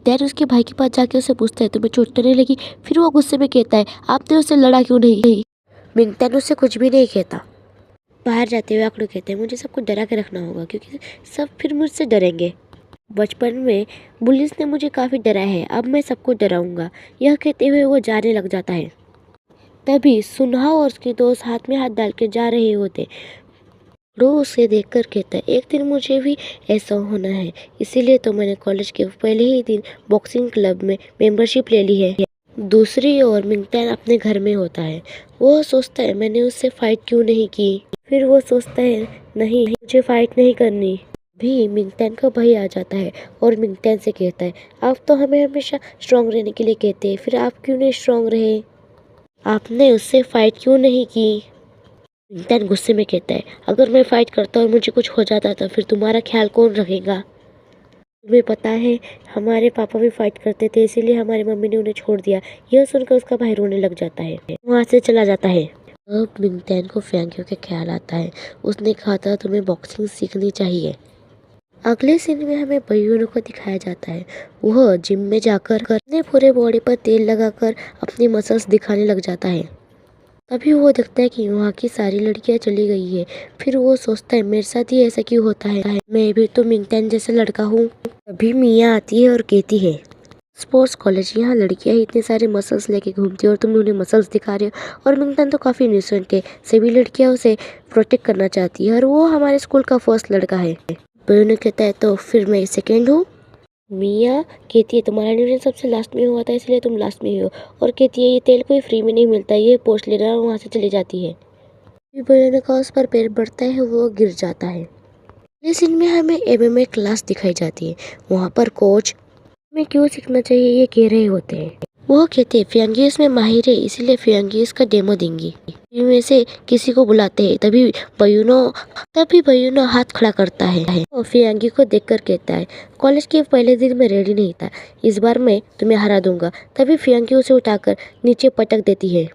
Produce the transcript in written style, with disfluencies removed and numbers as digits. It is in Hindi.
दैन उसके भाई के पास जाके उसे पूछता है तुम्हें चोट तो नहीं लगी। फिर वो गुस्से में कहता है आपने उससे लड़ा क्यों नहीं। मिंगतैन उससे कुछ भी नहीं कहता। बाहर जाते हुए आकड़ू कहते हैं मुझे सबको डरा के रखना होगा क्योंकि सब फिर मुझसे डरेंगे। बचपन में पुलिस ने मुझे काफ़ी डरा है, अब मैं सबको डराऊंगा। यह कहते हुए वो जाने लग जाता है। तभी सुनहा और उसके दोस्त हाथ में हाथ डाल के जा रहे होते। वो उसे देखकर कहता है एक दिन मुझे भी ऐसा होना है, इसीलिए तो मैंने कॉलेज के पहले ही दिन बॉक्सिंग क्लब में मेंबरशिप ले ली है। दूसरी ओर मिंगतैन अपने घर में होता है। वो सोचता है मैंने उससे फाइट क्यों नहीं की। फिर वो सोचता है नहीं मुझे फाइट नहीं करनी। भी मिंगतैन का भाई आ जाता है और मिंगतैन से कहता है आप तो हमें हमेशा स्ट्रांग रहने के लिए कहते हैं, फिर आप क्यों नहीं स्ट्रांग रहे, आपने उससे फाइट क्यों नहीं की। मिंगतैन गुस्से में कहता है अगर मैं फाइट करता और मुझे कुछ हो जाता तो फिर तुम्हारा ख्याल कौन रखेगा। तुम्हें पता है हमारे पापा भी फाइट करते थे, इसीलिए हमारी मम्मी ने उन्हें छोड़ दिया। यह सुनकर उसका भाई रोने लग जाता है, वहाँ से चला जाता है। अब मिंगतैन को फ्रैंकियों के ख्याल आता है। उसने कहा था तुम्हें बॉक्सिंग सीखनी चाहिए। अगले सीन में हमें बयूनो को दिखाया जाता है। वह जिम में जाकर अपने पूरे बॉडी पर तेल लगाकर अपनी मसल्स दिखाने लग जाता है। तभी वो देखता है कि वहाँ की सारी लड़कियां चली गई है। फिर वो सोचता है मेरे साथ ही ऐसा क्यों होता है, मैं भी तो मिंगतैन जैसा लड़का हूँ। तभी मिया आती है और कहती है स्पोर्ट्स कॉलेज, यहाँ लड़कियां ही इतने सारे मसल्स लेके घूमती है और तुम उन्हें मसल्स दिखा रहे हो। और मिंगतैन तो काफ़ी इनोसेंट है, सभी लड़कियां उसे प्रोटेक्ट करना चाहती है और वो हमारे स्कूल का फर्स्ट लड़का है। बयूनो कहता है तो फिर मैं सेकेंड हूँ। मिया कहती है तुम्हारा एडमिशन सबसे लास्ट में हुआ था इसलिए तुम लास्ट में ही हो। और कहती है ये तेल कोई फ्री में नहीं मिलता, ये पोस्ट लेना, और वहाँ से चली जाती है। बयूनो का उस पर पैर बढ़ता है, वो गिर जाता है। इस सीन में हमें एमएमए क्लास दिखाई जाती है। वहाँ पर कोच हमें क्यों सीखना चाहिए ये कह रहे होते हैं। वो कहते हैं फियांगी इसमें माहिर है, इसीलिए फियांगी इसका डेमो देंगी। में से किसी को बुलाते हैं। तभी बयूनो हाथ खड़ा करता है और फियांगी को देखकर कहता है कॉलेज के पहले दिन में रेडी नहीं था, इस बार मैं तुम्हें हरा दूंगा। तभी फियांगी उसे उठाकर नीचे पटक देती है।